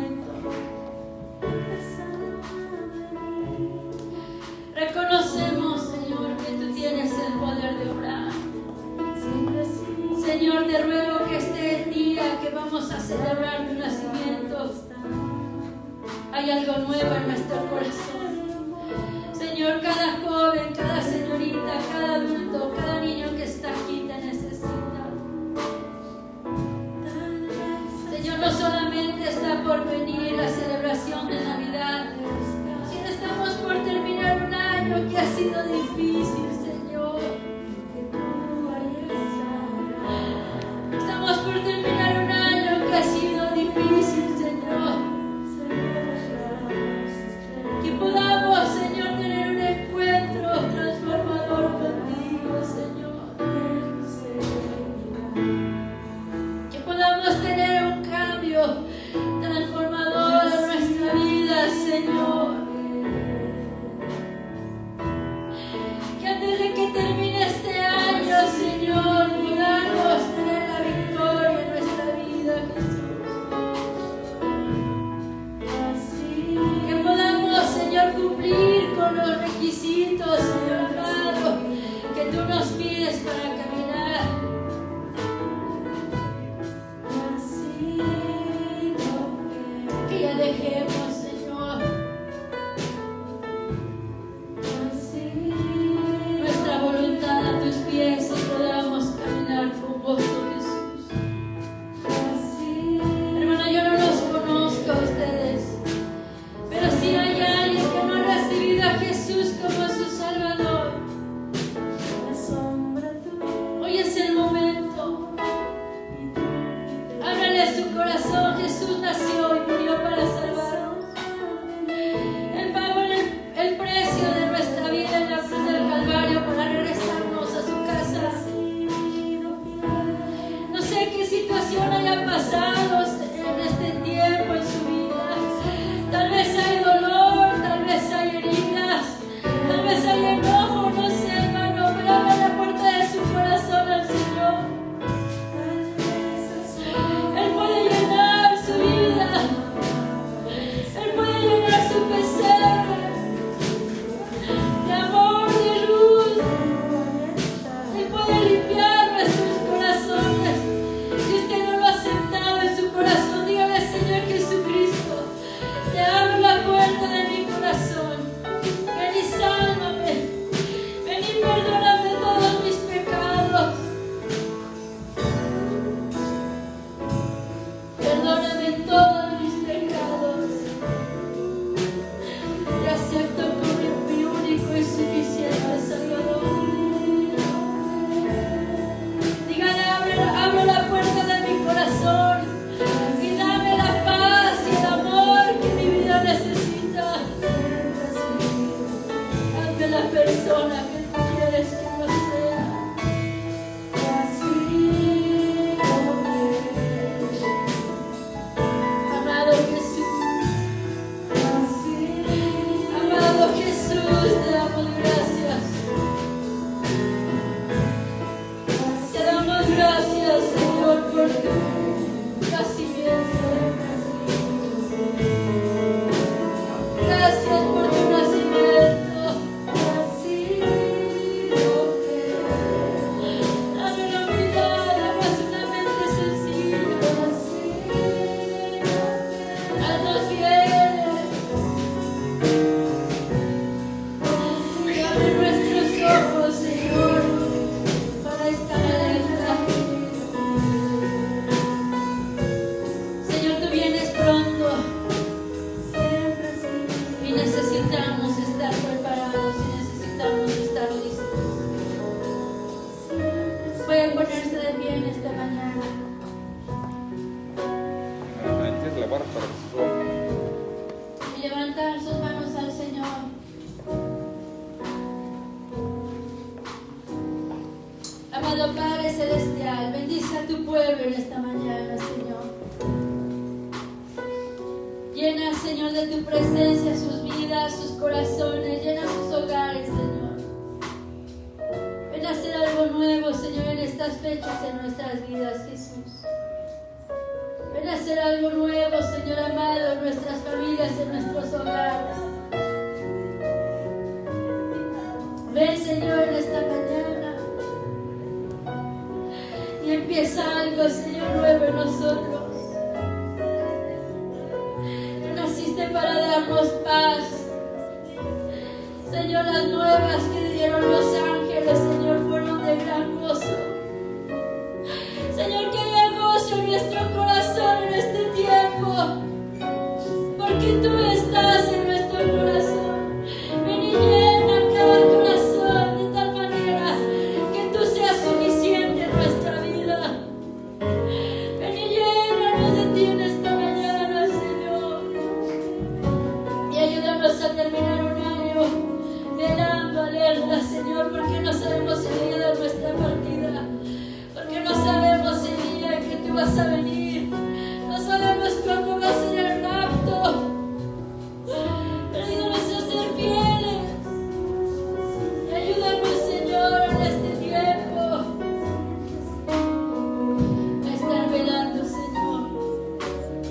A: Reconocemos, Señor, que tú tienes el poder de obrar. Señor, te ruego que este día que vamos a celebrar tu nacimiento hay algo nuevo en nuestro corazón. Señor, cada joven, cada señorita, cada adulto, cada niño que está aquí te necesita. Señor, no solamente está por venir la celebración de Navidad, sino estamos por terminar un año que ha sido difícil, Señor. Estamos por terminar un año que ha sido difícil, Señor. Que podamos, Señor, tener un encuentro transformador contigo, Señor. Que podamos tener un cambio transformador en nuestra vida, Señor. Que antes persona que tú quieres que yo sea. Amado Jesús, te damos gracias. Te damos gracias, Señor, por tu nacimiento. Gracias por tu nacimiento. Dame una mirada, más una mente sencilla. Haznos fieles. Y abre nuestros ojos, Señor, para estar alerta. Señor, tú vienes pronto y necesitamos estar preparados y necesitamos estar listos. Pueden ponerse de pie en esta mañana y levantar sus manos al Señor. Amado Padre Celestial, bendice a tu pueblo en esta mañana, Señor. Llena, Señor, de tu presencia sus vidas, sus corazones, llena sus hogares, Señor. Ven a hacer algo nuevo, Señor, en estas fechas en nuestras vidas, Jesús. Ven a hacer algo nuevo, Señor amado, en nuestras familias, en nuestros hogares. Ven, Señor, en esta mañana y empieza algo, Señor, nuevo en nosotros. Tú naciste para darnos paz. Señor, las nuevas que dieron los ángeles, Señor, fueron de gran gozo. Señor, que haya gozo en nuestro corazón en este tiempo, porque tú estás en nuestro corazón. Ven y llena cada corazón de tal manera que tú seas suficiente en nuestra vida. Ven y llénanos de ti en esta mañana, Señor, y ayúdanos a terminar un año velando, alerta, Señor, porque no sabemos el día de nuestra partida, porque no sabemos el día en que tú vas a venir, no sabemos cuándo va a ser el rapto. Pero ayúdanos a ser fieles y ayúdanos, Señor, en este tiempo a estar velando, Señor.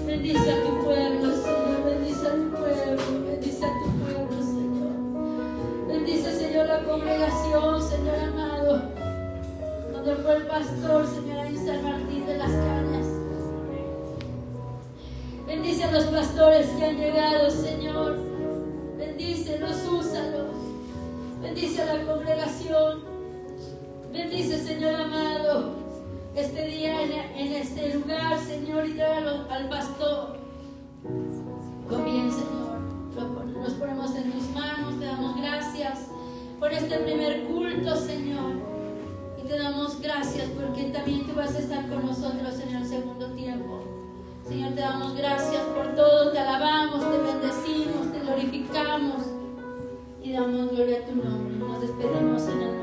A: Bendice a tu pueblo, Señor, bendice a tu pueblo, bendice a tu pueblo, Señor. Bendice, Señor, la congregación, Señor amado, donde fue el pastor, Señor, ahí en San Martín de las Cañas. Bendice a los pastores que han llegado, Señor. Bendícelos, úsalos. Bendice a la congregación. Bendice, Señor amado, este día en este lugar, Señor, y trae al pastor con bien, Señor. Nos ponemos en tus manos, te damos gracias por este primer culto, Señor. Y te damos gracias porque también tú vas a estar con nosotros en el segundo tiempo. Señor, te damos gracias por todo, te alabamos, te bendecimos, te glorificamos y damos gloria a tu nombre. Nos despedimos en el nombre